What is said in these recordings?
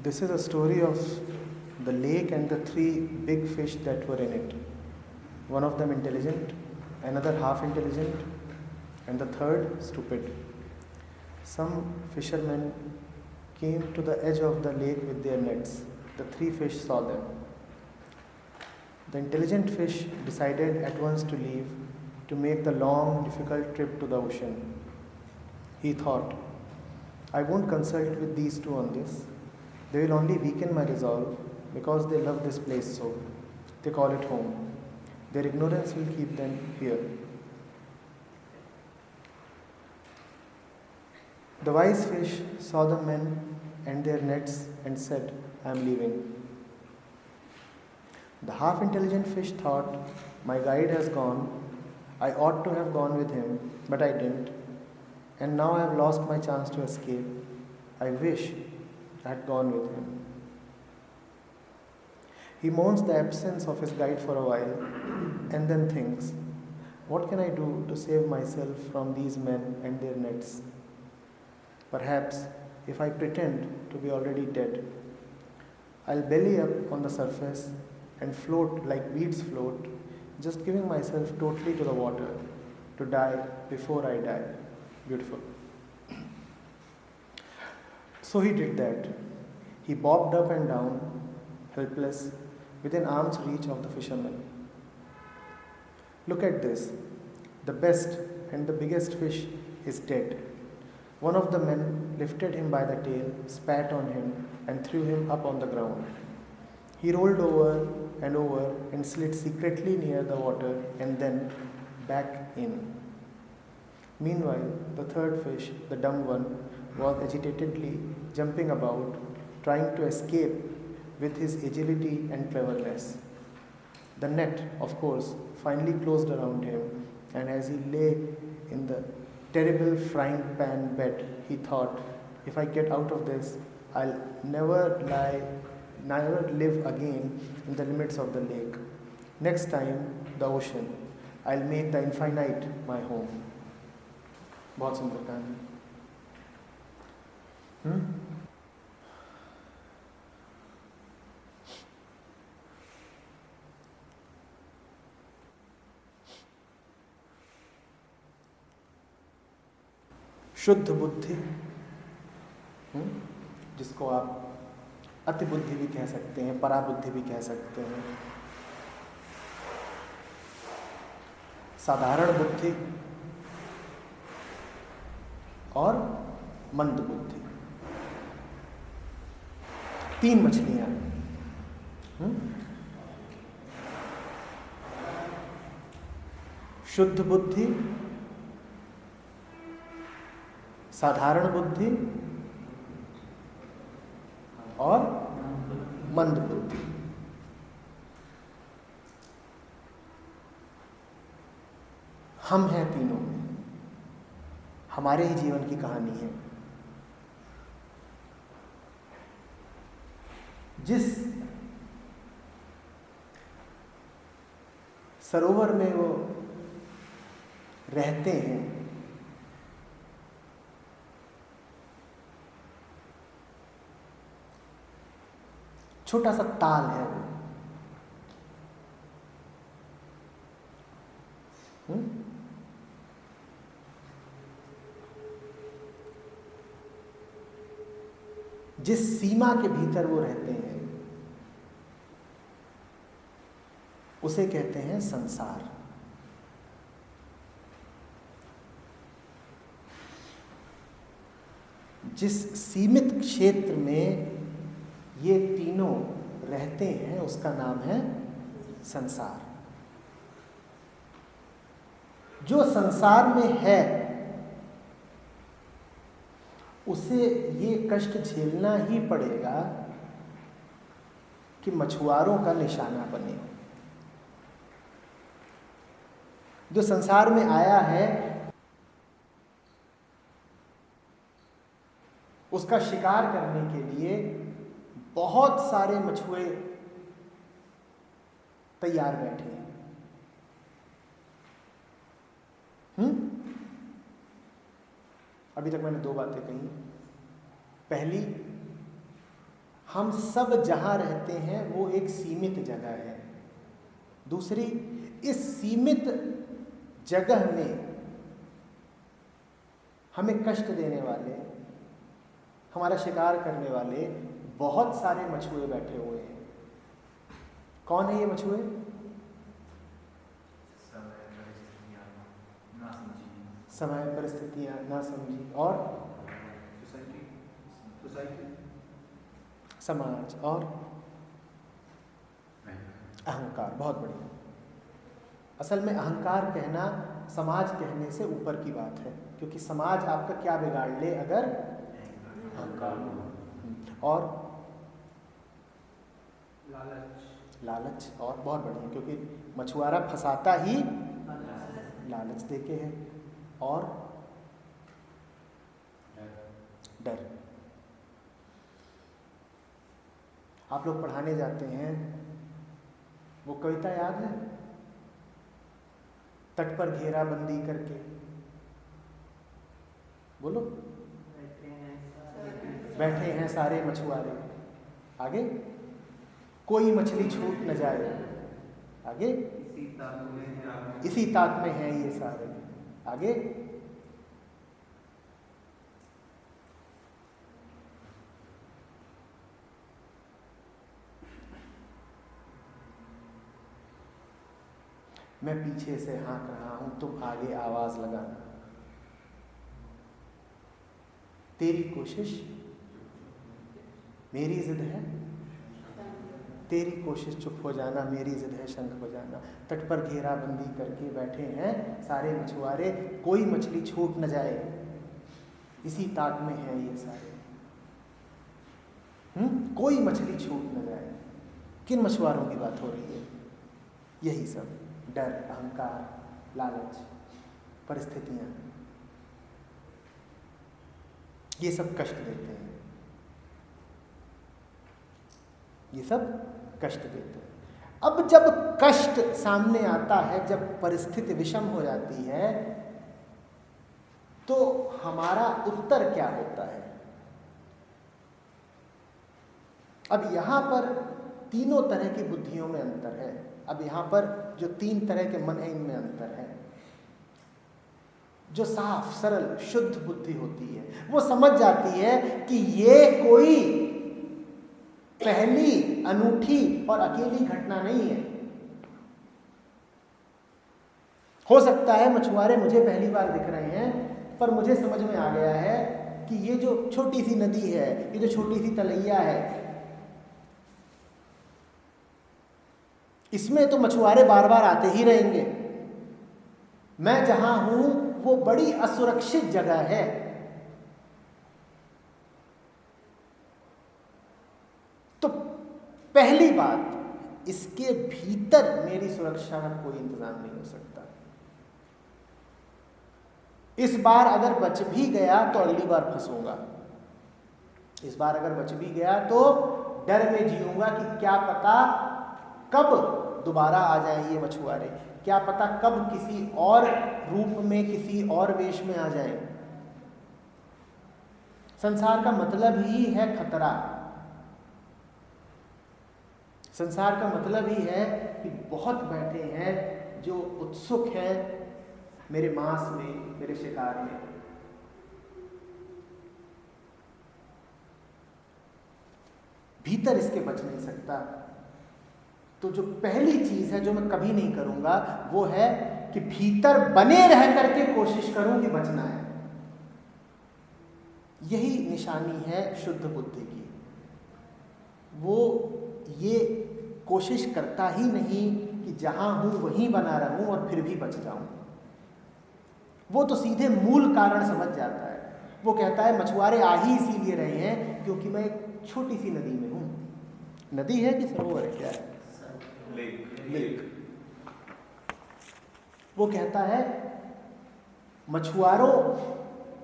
This is a story of the lake and the three big fish that were in it. One of them intelligent, another half intelligent, and the third stupid. Some fishermen came to the edge of the lake with their nets. The three fish saw them. The intelligent fish decided at once to leave to make the long, difficult trip to the ocean. He thought, I won't consult with these two on this. They will only weaken my resolve because they love this place so. They call it home. Their ignorance will keep them here. The wise fish saw the men and their nets and said, I am leaving. The half-intelligent fish thought, my guide has gone. I ought to have gone with him, but I didn't. And now I have lost my chance to escape. I wish I had gone with him. He mourns the absence of his guide for a while and then thinks, what can I do to save myself from these men and their nets? Perhaps if I pretend to be already dead, I'll belly up on the surface and float like weeds float, just giving myself totally to the water to die before I die. Beautiful. So he did that. He bobbed up and down, helpless, within arm's reach of the fisherman. Look at this. The best and the biggest fish is dead. One of the men lifted him by the tail, spat on him, and threw him up on the ground. He rolled over and slid secretly near the water and then back in. Meanwhile, the third fish, the dumb one, was agitatedly jumping about, trying to escape with his agility and cleverness. The net, of course, finally closed around him, and as he lay in the terrible frying pan bed, he thought, if I get out of this, I'll never live again in the limits of the lake. Next time, the ocean. I'll make the infinite my home. बहुत सुंदर कहानी. शुद्ध बुद्धि, जिसको आप अति बुद्धि भी कह सकते हैं, पराबुद्धि भी कह सकते हैं, साधारण बुद्धि और मंद बुद्धि. तीन मछलियां. शुद्ध बुद्धि, साधारण बुद्धि और मंद बुद्धि. हम हैं तीनों में. हमारे ही जीवन की कहानी है. जिस सरोवर में वो रहते हैं, छोटा सा ताल है वो. जिस सीमा के भीतर वो रहते हैं उसे कहते हैं संसार. जिस सीमित क्षेत्र में ये तीनों रहते हैं उसका नाम है संसार. जो संसार में है उसे ये कष्ट झेलना ही पड़ेगा कि मछुआरों का निशाना बने. जो संसार में आया है उसका शिकार करने के लिए बहुत सारे मछुए तैयार बैठे हैं. अभी तक मैंने दो बातें कही. पहली, हम सब जहाँ रहते हैं वो एक सीमित जगह है। दूसरी, इस सीमित जगह में हमें कष्ट देने वाले, हमारा शिकार करने वाले बहुत सारे मछुए बैठे हुए हैं। कौन है ये मछुए? समय, परिस्थितियां, नासमझी और समाज और अहंकार। बहुत बढ़िया। असल में अहंकार कहना समाज कहने से ऊपर की बात है, क्योंकि समाज आपका क्या बिगाड़ ले अगर अहंकार हो। और लालच और बहुत बढ़िया, क्योंकि मछुआरा फंसाता ही लालच देके है। और डर। आप लोग पढ़ाने जाते हैं, वो कविता याद है? तट पर घेराबंदी करके, बोलो। बैठे हैं सारे मछुआरे, आगे कोई मछली छूट न जाए, आगे इसी ताक में है ये सारे, आगे मैं पीछे से हाँक रहा हूं, तुम आगे आवाज लगाना। तेरी कोशिश मेरी जिद है, तेरी कोशिश चुप हो जाना, मेरी जिद है शंख बजाना। तट पर घेराबंदी करके बैठे हैं सारे मछुआरे, कोई मछली छूट न जाए, इसी ताक में है ये सारे। कोई मछली छूट न जाए। किन मछुआरों की बात हो रही है? यही सब, डर, अहंकार, लालच, परिस्थितियां, ये सब कष्ट देते हैं, ये सब कष्ट देते हैं। अब जब कष्ट सामने आता है, जब परिस्थिति विषम हो जाती है, तो हमारा उत्तर क्या होता है? अब यहां पर तीनों तरह की बुद्धियों में अंतर है। अब यहां पर जो तीन तरह के मन है, इनमें अंतर है। जो साफ, सरल, शुद्ध बुद्धि होती है, वो समझ जाती है कि ये कोई पहली, अनूठी और अकेली घटना नहीं है। हो सकता है मछुआरे मुझे पहली बार दिख रहे हैं, पर मुझे समझ में आ गया है कि ये जो छोटी सी नदी है, ये जो छोटी सी तलैया है, इसमें तो मछुआरे बार बार आते ही रहेंगे। मैं जहां हूं वो बड़ी असुरक्षित जगह है। तो पहली बात, इसके भीतर मेरी सुरक्षा का कोई इंतजाम नहीं हो सकता। इस बार अगर बच भी गया तो अगली बार फंसूंगा। इस बार अगर बच भी गया तो डर में जीऊंगा कि क्या पता कब दोबारा आ जाए ये मछुआरे, क्या पता कब किसी और रूप में, किसी और वेश में आ जाए। संसार का मतलब ही है खतरा। संसार का मतलब ही है कि बहुत बैठे हैं जो उत्सुक हैं मेरे मांस में, मेरे शिकार में। भीतर इसके बच नहीं सकता। तो जो पहली चीज है जो मैं कभी नहीं करूंगा, वो है कि भीतर बने रह करके कोशिश करूं कि बचना है। यही निशानी है शुद्ध बुद्धि की। वो ये कोशिश करता ही नहीं कि जहां हूं वहीं बना रहूं और फिर भी बच जाऊं। वो तो सीधे मूल कारण समझ जाता है। वो कहता है मछुआरे आ ही इसीलिए रहे हैं क्योंकि मैं एक छोटी सी नदी में हूं। नदी है कि सरोवर है? क्या है? लेक। वो कहता है मछुआरों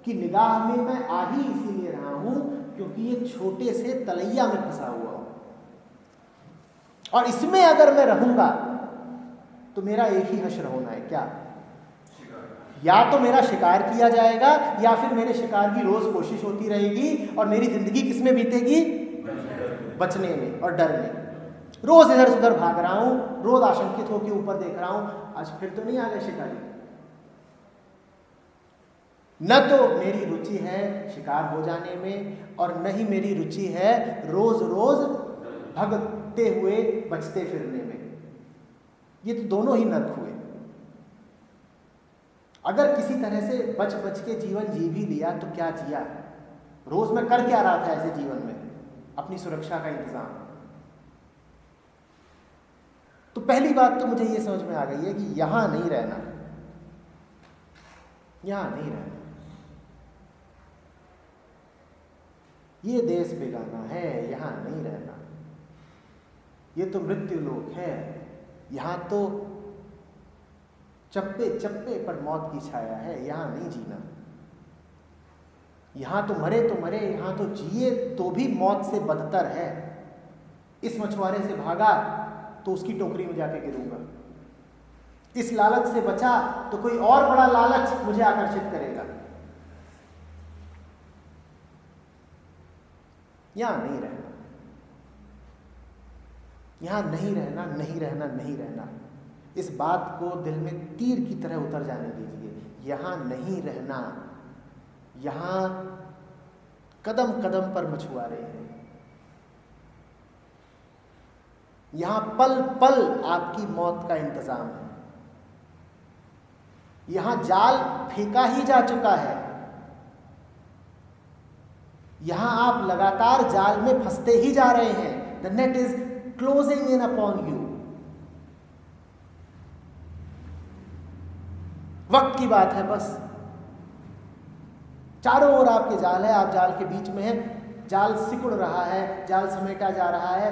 की निगाह में मैं आ ही इसीलिए रहा हूं क्योंकि ये छोटे से तलैया में फंसा हुआ हूं, और इसमें अगर मैं रहूंगा तो मेरा एक ही हश्र होना है। क्या? या तो मेरा शिकार किया जाएगा, या फिर मेरे शिकार की रोज कोशिश होती रहेगी और मेरी जिंदगी किसमें बीतेगी? बचने में और डर में। रोज इधर उधर भाग रहा हूं, रोज आशंकित होकर ऊपर देख रहा हूं, आज फिर तो नहीं आ गए शिकारी। न तो मेरी रुचि है शिकार हो जाने में और न ही मेरी रुचि है रोज रोज भगते हुए बचते फिरने में। ये तो दोनों ही नर्क हुए। अगर किसी तरह से बच बच के जीवन जी भी लिया तो क्या जिया? रोज मैं कर क्या रहा था ऐसे जीवन में? अपनी सुरक्षा का इंतजाम। तो पहली बात तो मुझे ये समझ में आ गई है कि यहां नहीं रहना, यहां नहीं रहना। ये देश बेगाना है, यहां नहीं रहना। ये तो मृत्यु लोक है, यहां तो चप्पे चप्पे पर मौत की छाया है, यहां नहीं जीना। यहां तो मरे तो मरे, यहां तो जिए तो भी मौत से बदतर है। इस मछुआरे से भागा तो उसकी टोकरी में जाके गिरूंगा। इस लालच से बचा तो कोई और बड़ा लालच मुझे आकर्षित करेगा। यहां नहीं रहना, यहां नहीं रहना, नहीं रहना, नहीं रहना। इस बात को दिल में तीर की तरह उतर जाने दीजिए। यहां नहीं रहना। यहां कदम कदम पर मछुआरे हैं। यहां पल पल आपकी मौत का इंतजाम है। यहां जाल फेंका ही जा चुका है। यहां आप लगातार जाल में फंसते ही जा रहे हैं। The net is closing in upon you. वक्त की बात है बस। चारों ओर आपके जाल है, आप जाल के बीच में हैं। जाल सिकुड़ रहा है, जाल समेटा जा रहा है।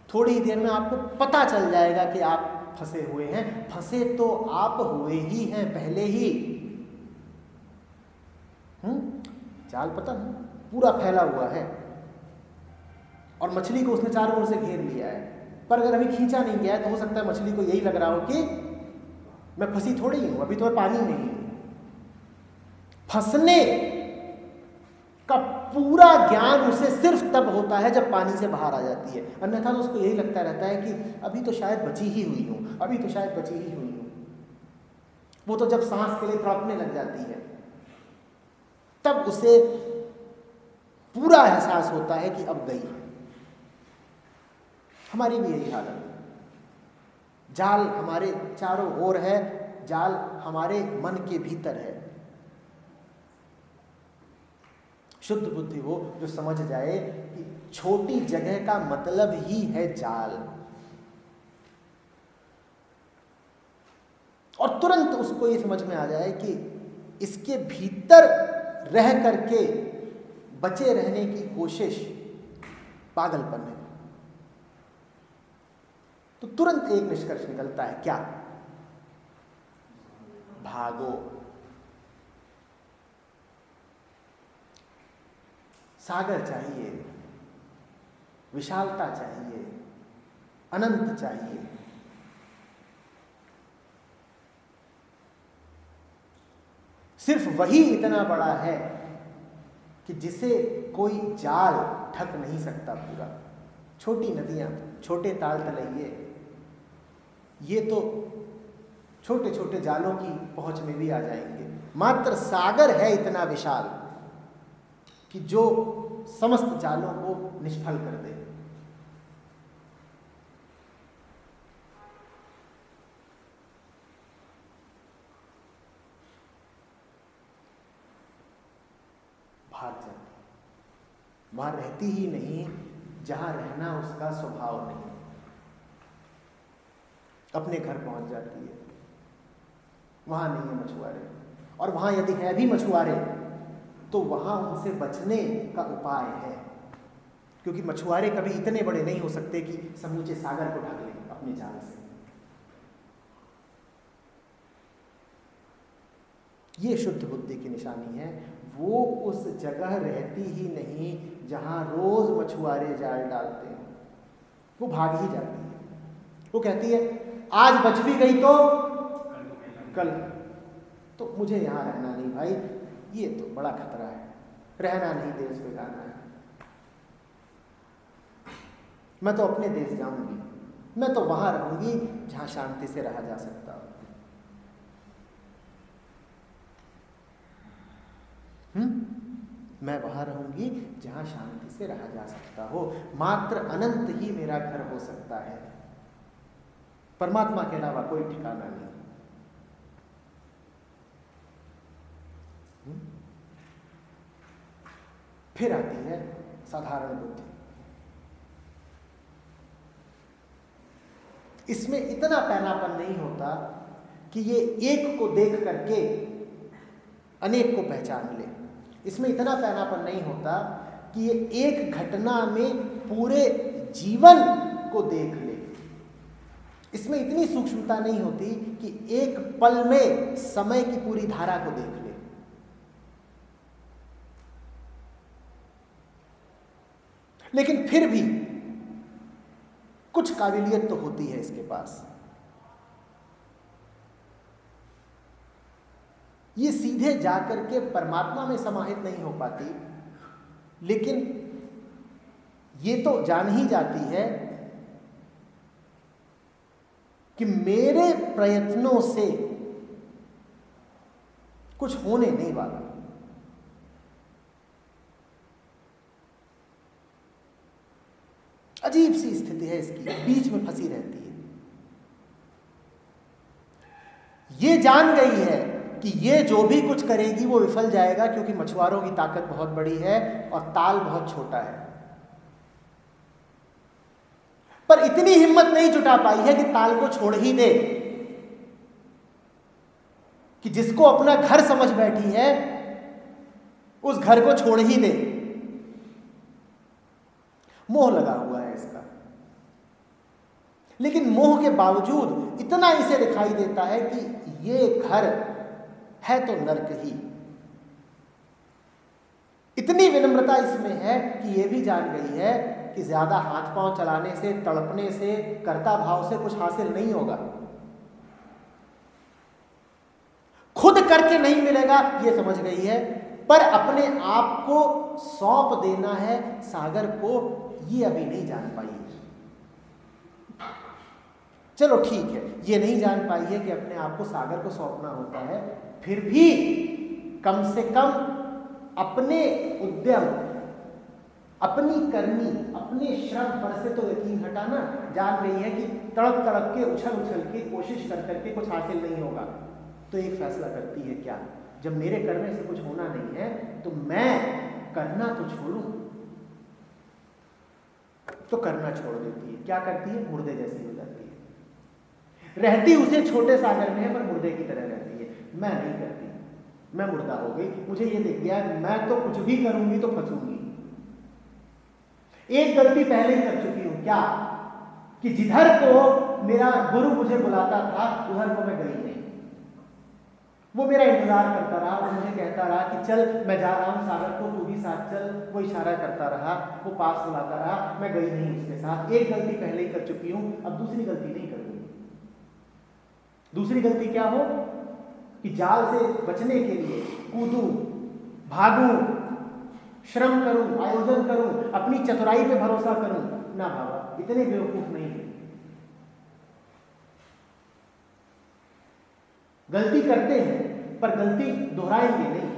थोड़ी ही देर में आपको पता चल जाएगा कि आप फंसे हुए हैं। फंसे तो आप हुए ही हैं पहले ही। जाल पता है पूरा फैला हुआ है और मछली को उसने चारों ओर से घेर लिया है। पर अगर अभी खींचा नहीं गया है तो हो सकता है मछली को यही लग रहा हो कि मैं फंसी थोड़ी हूं, अभी तो मैं पानी में ही हूं। फंसने का पूरा ज्ञान उसे सिर्फ तब होता है जब पानी से बाहर आ जाती है। अन्यथा तो उसको यही लगता रहता है कि अभी तो शायद बची ही हुई हूं, अभी तो शायद बची ही हुई हूं। वो तो जब सांस के लिए तड़पने लग जाती है तब उसे पूरा एहसास होता है कि अब गई। हमारी भी यही हालत है। जाल हमारे चारों ओर है, जाल हमारे मन के भीतर है। शुद्ध बुद्धि वो जो समझ जाए कि छोटी जगह का मतलब ही है जाल, और तुरंत उसको ये समझ में आ जाए कि इसके भीतर रह करके बचे रहने की कोशिश पागलपन है, तो तुरंत एक निष्कर्ष निकलता है, क्या? भागो। सागर चाहिए, विशालता चाहिए, अनंत चाहिए। सिर्फ वही इतना बड़ा है कि जिसे कोई जाल ढक नहीं सकता पूरा। छोटी नदियां, छोटे ताल तलैये, ये तो छोटे छोटे जालों की पहुंच में भी आ जाएंगे। मात्र सागर है इतना विशाल कि जो समस्त जालों को निष्फल कर दे। भाग जाती, वहां रहती ही नहीं जहां रहना उसका स्वभाव नहीं। अपने घर पहुंच जाती है, वहां नहीं है मछुआरे, और वहां यदि है भी मछुआरे तो वहां उनसे बचने का उपाय है, क्योंकि मछुआरे कभी इतने बड़े नहीं हो सकते कि समूचे सागर को ढक लें अपने जाल से। ये शुद्ध बुद्धि की निशानी है। वो उस जगह रहती ही नहीं जहां रोज मछुआरे जाल डालते हैं। वो भाग ही जाती है। वो कहती है आज बच भी गई तो कल, तो मुझे यहां रहना नहीं भाई, ये तो बड़ा खतरा है, रहना नहीं, देश बेगाना है। मैं तो अपने देश जाऊंगी, मैं तो वहां रहूंगी जहां शांति से रहा जा सकता हो। मैं वहां रहूंगी जहां शांति से रहा जा सकता हो। मात्र अनंत ही मेरा घर हो सकता है, परमात्मा के अलावा कोई ठिकाना नहीं। फिर आती है साधारण बुद्धि। इसमें इतना पैनापन नहीं होता कि ये एक को देख करके अनेक को पहचान ले। इसमें इतना पैनापन नहीं होता कि ये एक घटना में पूरे जीवन को देख ले। इसमें इतनी सूक्ष्मता नहीं होती कि एक पल में समय की पूरी धारा को देख ले। लेकिन फिर भी कुछ काबिलियत तो होती है इसके पास। ये सीधे जाकर के परमात्मा में समाहित नहीं हो पाती, लेकिन ये तो जान ही जाती है कि मेरे प्रयत्नों से कुछ होने नहीं वाला। अजीब सी स्थिति है इसकी, बीच में फंसी रहती है। ये जान गई है कि ये जो भी कुछ करेगी वो विफल जाएगा, क्योंकि मछुआरों की ताकत बहुत बड़ी है और ताल बहुत छोटा है। पर इतनी हिम्मत नहीं जुटा पाई है कि ताल को छोड़ ही दे, कि जिसको अपना घर समझ बैठी है उस घर को छोड़ ही दे। मोह लगा हुआ है इसका, लेकिन मोह के बावजूद इतना इसे दिखाई देता है कि ये घर है तो नर्क ही। इतनी विनम्रता इसमें है कि ये भी जान गई है कि ज्यादा हाथ पांव चलाने से, तड़पने से, कर्ता भाव से कुछ हासिल नहीं होगा। खुद करके नहीं मिलेगा ये समझ गई है, पर अपने आप को सौंप देना है सागर को, ये अभी नहीं जान पाई है। चलो ठीक है, ये नहीं जान पाई है कि अपने आप को सागर को सौंपना होता है, फिर भी कम से कम अपने उद्यम, अपनी करनी, अपने श्रम पर से तो यकीन हटाना। जान रही है कि तड़प तड़प के, उछल उछल के, कोशिश कर करके कुछ हासिल नहीं होगा, तो एक फैसला करती है, क्या जब मेरे करने से कुछ होना नहीं है तो मैं करना तो छोड़ूं। तो करना छोड़ देती है। क्या करती है? मुर्दे जैसी हो जाती है। रहती उसे छोटे सागर में है, पर मुर्दे की तरह रहती है। मैं नहीं करती, मैं मुर्दा हो गई। मुझे ये दिख गया मैं तो कुछ भी करूंगी तो फंसूंगी। एक गलती पहले ही कर चुकी हूं, क्या कि जिधर को मेरा गुरु मुझे बुलाता था उधर को मैं गई नहीं। वो मेरा इंतजार करता रहा, वो मुझे कहता रहा कि चल मैं जा रहा हूं सागर को, तू भी साथ चल। वो इशारा करता रहा, वो पास बुलाता रहा, मैं गई नहीं उसके साथ। एक गलती पहले ही कर चुकी हूं, अब दूसरी गलती नहीं करूंगी। दूसरी गलती क्या हो कि जाल से बचने के लिए कूदूं, भागूं, श्रम करूं, आयोजन करूं, अपनी चतुराई पे भरोसा करूं। ना बाबा, इतने बेवकूफ नहीं है। गलती करते हैं पर गलती दोहराएंगे नहीं।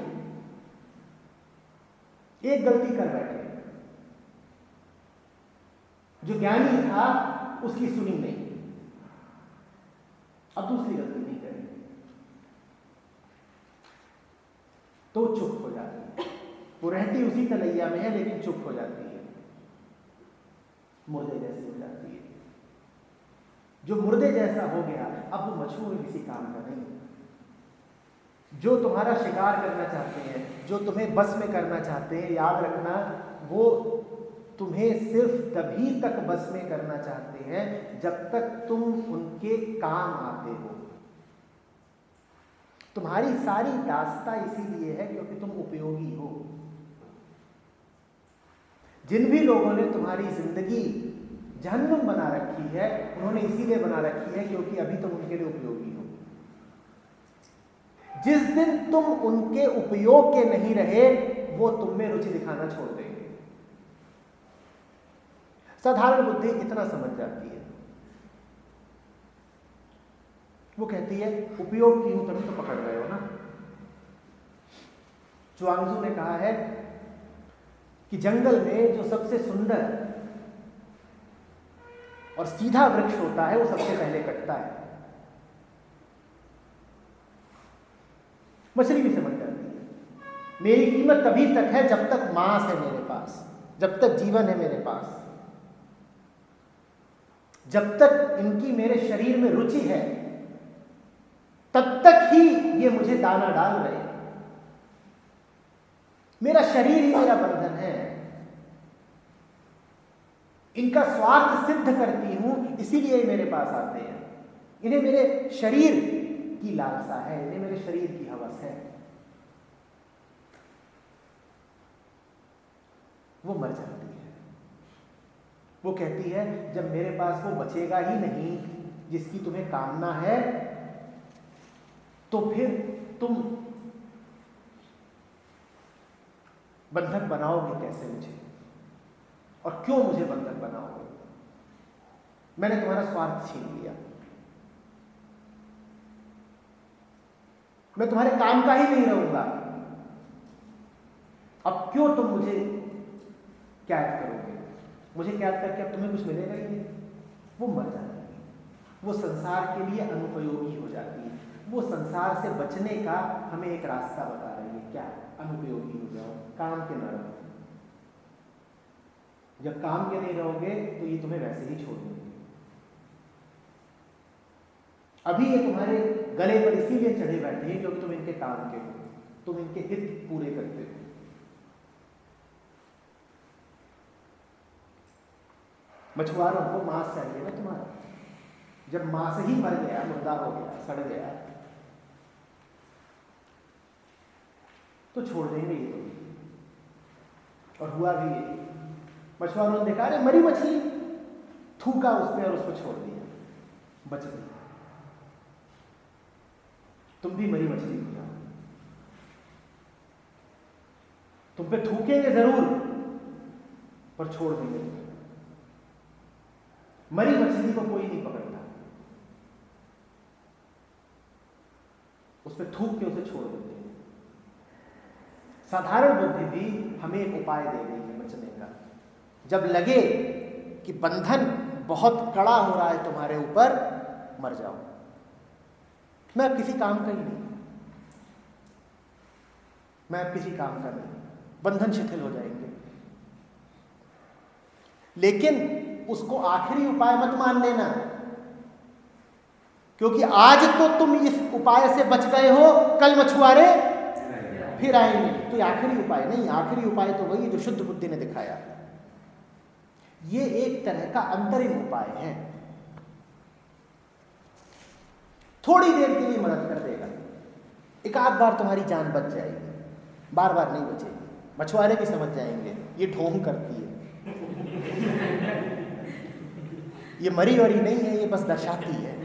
एक गलती कर बैठे, जो ज्ञानी था उसकी सुनी नहीं, अब दूसरी गलती नहीं करेंगे, तो चुप हो जाती है। वो रहती उसी तलैया में है लेकिन चुप हो जाती है, मुर्दे जैसी हो जाती है। जो मुर्दे जैसा हो गया, अब वो मछुआ किसी काम का नहीं। जो तुम्हारा शिकार करना चाहते हैं, जो तुम्हें बस में करना चाहते हैं, याद रखना वो तुम्हें सिर्फ तभी तक बस में करना चाहते हैं जब तक तुम उनके काम आते हो। तुम्हारी सारी दास्ता इसीलिए है क्योंकि तुम उपयोगी हो। जिन भी लोगों ने तुम्हारी जिंदगी जहन्नुम बना रखी है, उन्होंने इसीलिए बना रखी है क्योंकि अभी तुम उनके लिए उपयोगी हो। जिस दिन तुम उनके उपयोग के नहीं रहे, वो तुम में रुचि दिखाना छोड़ देंगे। साधारण बुद्धि इतना समझ जाती है, वो कहती है उपयोग की हूं तभी तो पकड़ रहे हो ना। च्वांगजू ने कहा है कि जंगल में जो सबसे सुंदर और सीधा वृक्ष होता है वो सबसे पहले कटता है। मछली भी समझ जाती है मेरी कीमत तभी तक है जब तक मांस है मेरे पास, जब तक जीवन है मेरे पास, जब तक इनकी मेरे शरीर में रुचि है तब तक ही ये मुझे दाना डाल रहे हैं। मेरा शरीर ही मेरा बंधन है, इनका स्वार्थ सिद्ध करती हूं इसीलिए मेरे पास आते हैं। इन्हें मेरे शरीर की लालसा है, इन्हें मेरे शरीर की हवस है। वो मर जाती है। वो कहती है जब मेरे पास वो बचेगा ही नहीं जिसकी तुम्हें कामना है तो फिर तुम बंधक बनाओगे कैसे मुझे, और क्यों मुझे बंधक बनाओगे? मैंने तुम्हारा स्वार्थ छीन लिया, मैं तुम्हारे काम का ही नहीं रहूंगा, अब क्यों तुम मुझे कैद करोगे? मुझे कैद करके अब तुम्हें कुछ मिलेगा ही नहीं। वो मर जाती है, वो संसार के लिए अनुपयोगी हो जाती है। वो संसार से बचने का हमें एक रास्ता बता रही है। क्या? अनुपयोगी हो जाओ, काम के न रहो। जब काम के नहीं रहोगे तो ये तुम्हें वैसे ही छोड़ देंगे। अभी ये तुम्हारे गले पर इसीलिए चढ़े बैठे हैं क्योंकि तुम इनके काम के हो, तुम इनके हित पूरे करते हो। मछुआरों को मांस चाहिए ना तुम्हारा। जब मांस ही मर गया, मुर्दा हो गया, सड़ गया, तो छोड़ देंगे ये तो। और हुआ भी ये। मछुआरों ने देखा अरे मरी मछली, थूका उस पर और उसको छोड़ दिया, बच गई। तुम भी मरी मछली हो जाओ, तुम पे थूकेंगे जरूर पर छोड़ देंगे तुम्हें। मरी मछली को कोई नहीं पकड़ता, उस पर थूक के उसे छोड़ देते हैं। साधारण बुद्धि भी हमें एक उपाय दे रही है बचने का। जब लगे कि बंधन बहुत कड़ा हो रहा है तुम्हारे ऊपर, मर जाओ। मैं अब किसी काम का ही नहीं, मैं अब किसी काम का नहीं, बंधन शिथिल हो जाएंगे। लेकिन उसको आखिरी उपाय मत मान लेना, क्योंकि आज तो तुम इस उपाय से बच गए हो, कल मछुआरे फिर आएंगे। तो ये आखिरी उपाय नहीं, आखिरी उपाय तो वही जो शुद्ध बुद्धि ने दिखाया। ये एक तरह का अंतरिम उपाय है, थोड़ी देर के लिए मदद कर देगा। एक आध बार तुम्हारी जान बच जाएगी, बार बार नहीं बचेगी। मछुआरे भी समझ जाएंगे ये ढोंग करती है, ये मरी वरी नहीं है, ये बस दर्शाती है।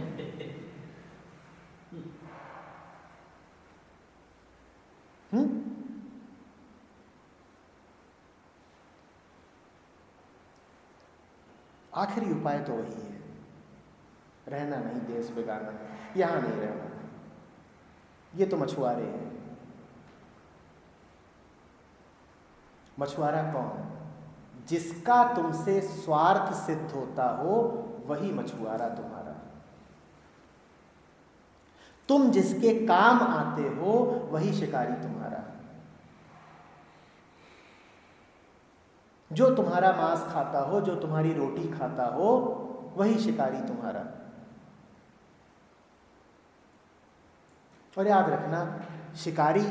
आखिरी उपाय तो वही है, रहना नहीं देश बेगाना, यहां नहीं रहना। ये तो मछुआरे हैं। मछुआरा कौन? जिसका तुमसे स्वार्थ सिद्ध होता हो वही मछुआरा तुम्हारा। तुम जिसके काम आते हो वही शिकारी तुम्हारा। जो तुम्हारा मांस खाता हो, जो तुम्हारी रोटी खाता हो, वही शिकारी तुम्हारा। और याद रखना, शिकारी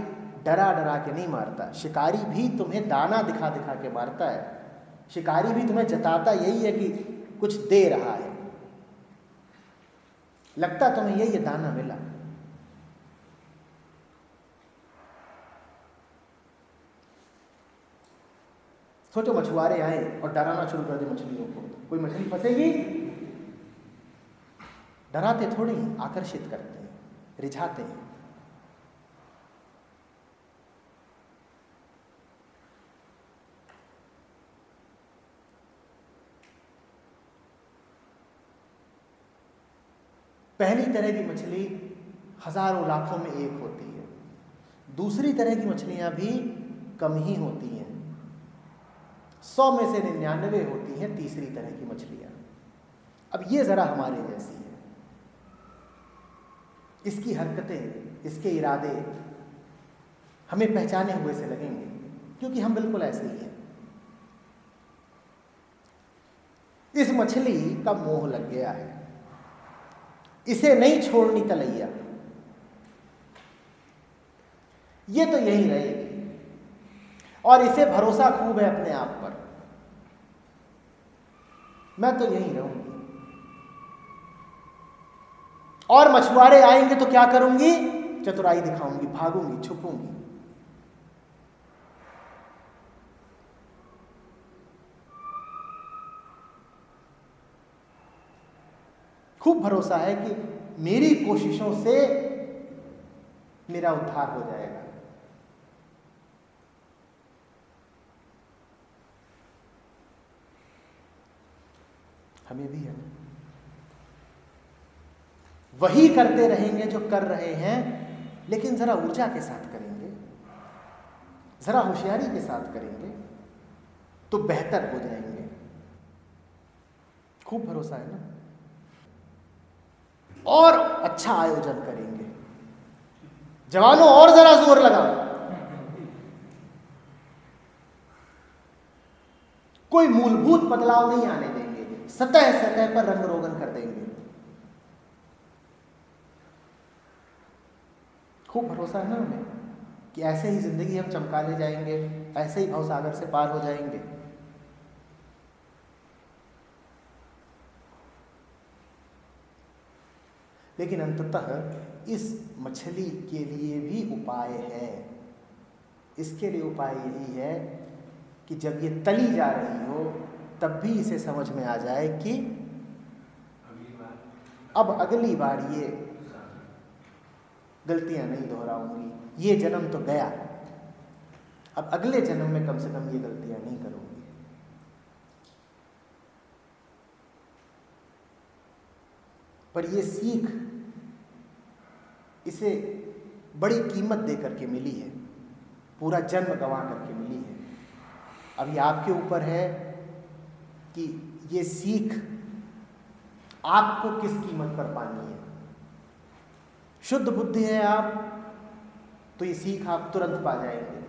डरा डरा के नहीं मारता, शिकारी भी तुम्हें दाना दिखा दिखा के मारता है। शिकारी भी तुम्हें जताता यही है कि कुछ दे रहा है, लगता तुम्हें यही है दाना मिला। सोचो मछुआरे आए और डराना शुरू कर दे मछलियों को, कोई मछली फंसेगी? डराते थोड़ी, आकर्षित करते हैं, रिझाते हैं। पहली तरह की मछली हजारों लाखों में एक होती है, दूसरी तरह की मछलियां भी कम ही होती हैं, 100 में से 99 होती हैं तीसरी तरह की मछलियां। अब ये जरा हमारे जैसी है, इसकी हरकतें, इसके इरादे हमें पहचाने हुए से लगेंगे, क्योंकि हम बिल्कुल ऐसे ही हैं। इस मछली का मोह लग गया है, इसे नहीं छोड़नी तलैया, ये तो यही रहेगी और इसे भरोसा खूब है अपने आप पर, मैं तो यही रहूंगी। और मछुआरे आएंगे तो क्या करूंगी? चतुराई दिखाऊंगी, भागूंगी, छुपूंगी। खूब भरोसा है कि मेरी कोशिशों से मेरा उद्धार हो जाएगा। हमें भी है, वही करते रहेंगे जो कर रहे हैं, लेकिन जरा ऊर्जा के साथ करेंगे, जरा होशियारी के साथ करेंगे तो बेहतर हो जाएंगे। खूब भरोसा है ना। और अच्छा आयोजन करेंगे, जवानों और जरा जोर लगाओ, कोई मूलभूत बदलाव नहीं आने देंगे, सतह सतह पर रंग रोगन कर देंगे। खूब भरोसा है ना हमें कि ऐसे ही जिंदगी हम चमका ले जाएंगे, ऐसे ही भवसागर से पार हो जाएंगे। लेकिन अंततः इस मछली के लिए भी उपाय है। इसके लिए उपाय यही है कि जब ये तली जा रही हो तब भी इसे समझ में आ जाए कि अब अगली बार ये गलतियां नहीं दोहराऊंगी, ये जन्म तो गया, अब अगले जन्म में कम से कम ये गलतियां नहीं करूंगी। पर ये सीख इसे बड़ी कीमत दे करके मिली है, पूरा जन्म गंवा करके मिली है। अब ये आपके ऊपर है कि ये सीख आपको किस कीमत पर पानी है। शुद्ध बुद्धि है आप तो ये सीख आप तुरंत पा जाएंगे,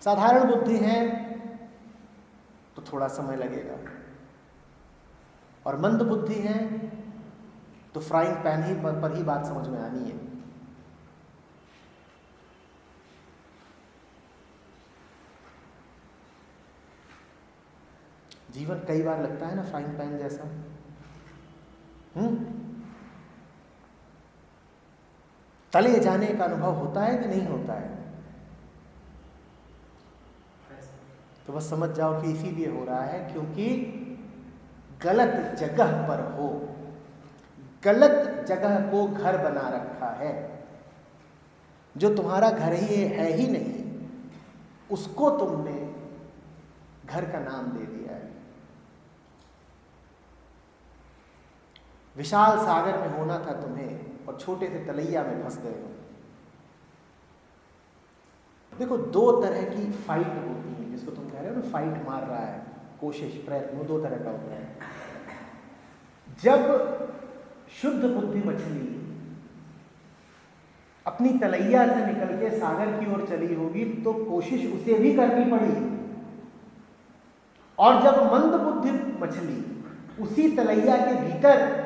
साधारण बुद्धि है तो थोड़ा समय लगेगा, और मंद बुद्धि है तो फ्राइंग पैन ही पर ही बात समझ में आनी है। जीवन कई बार लगता है ना फ्राइंग पैन जैसा। तले जाने का अनुभव होता है कि नहीं होता है? तो बस समझ जाओ कि इसीलिए हो रहा है क्योंकि गलत जगह पर हो, गलत जगह को घर बना रखा है। जो तुम्हारा घर है ही नहीं, उसको तुमने घर का नाम दे दिया है। विशाल सागर में होना था तुम्हें और छोटे से तलैया में फंस गए हो। देखो, दो तरह की फाइट होती है, जिसको तुम कह रहे हो ना फाइट मार रहा है, कोशिश प्रयत्न, दो तरह का होता है। जब शुद्ध बुद्धि मछली अपनी तलैया से निकल के सागर की ओर चली होगी तो कोशिश उसे भी करनी पड़ी, और जब मंद बुद्धि मछली उसी तलैया के भीतर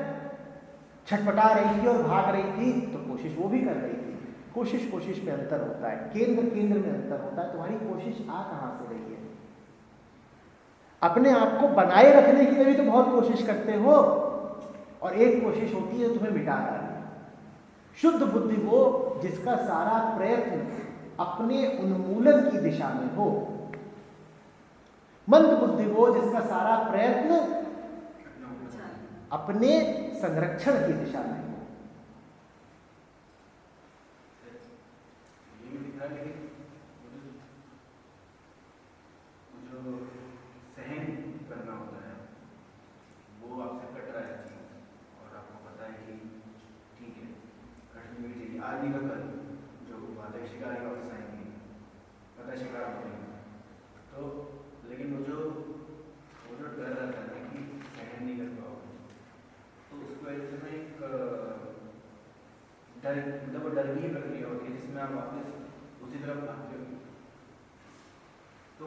छटपटा रही थी और भाग रही थी तो कोशिश वो भी कर रही थी। कोशिश में अंतर होता है, केंद्र में अंतर होता है। तुम्हारी कोशिश आ कहां से रही है? अपने आप को बनाए रखने के लिए भी तो बहुत कोशिश करते हो, और एक कोशिश होती है तुम्हें मिटा डालना। शुद्ध बुद्धि वो जिसका सारा प्रयत्न अपने उन्मूलन की दिशा में हो, मंद बुद्धि वो जिसका सारा प्रयत्न अपने संरक्षण की दिशा में हो। जो सहन करना होता है वो आपसे कट रहा है, तो लेकिन वो जो डर रहता है कि सहन नहीं कर पाओगे, तो उसकी वजह से ना एक डर, मतलब वो डर की प्रक्रिया होती है जिसमें आप वापस उसी तरफ भागते हो। तो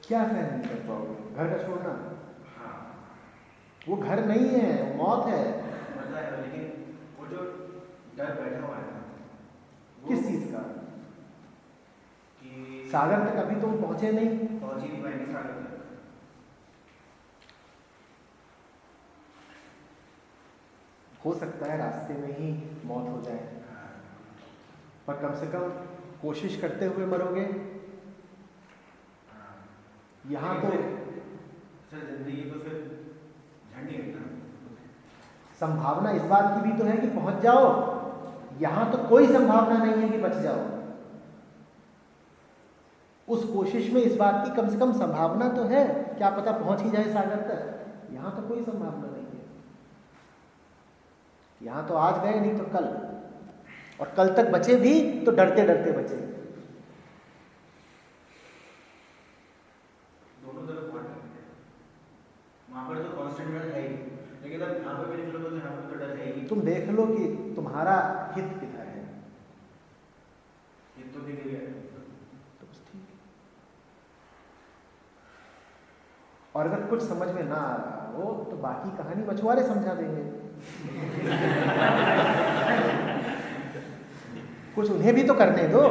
क्या सहन नहीं कर पाओगे? घर का छोड़ना? हाँ, वो घर नहीं है, वो मौत है। पता है, लेकिन वो जो डर बैठा हुआ है ना, किस चीज का? कि सागर तक अभी तुम पहुंचे नहीं। पहुंच ही नहीं पाएंगे सागर तक। हो सकता है रास्ते में ही मौत हो जाए, पर कम से कम कोशिश करते हुए मरोगे। यहाँ तो सर जिंदगी तो फिर झंडी है ना। संभावना इस बात की भी तो है कि पहुंच जाओ, यहाँ तो कोई संभावना नहीं है कि बच जाओ। उस कोशिश में इस बात की कम से कम संभावना तो है, क्या पता पहुंच ही जाए सागर तक। यहाँ तो कोई संभावना नहीं है। यहाँ तो आज गए नहीं तो कल, और कल तक बचे भी तो डरते डरते बचे। दोनों तरफ बहुत डर है, वहाँ पर तो कांस्टेंट डर है ही, लेकिन अब यहाँ पर भी निकलोगे तो यहाँ पर तो डर है ही। तुम देख लो कि तुम्हारा हित किधर है। हित तो दिख गया है तो बस ठीक है। और अगर कुछ समझ में ना आ रहा हो तो बाकी कहानी मछुआरे समझा देंगे। कुछ उन्हें भी तो करने दो।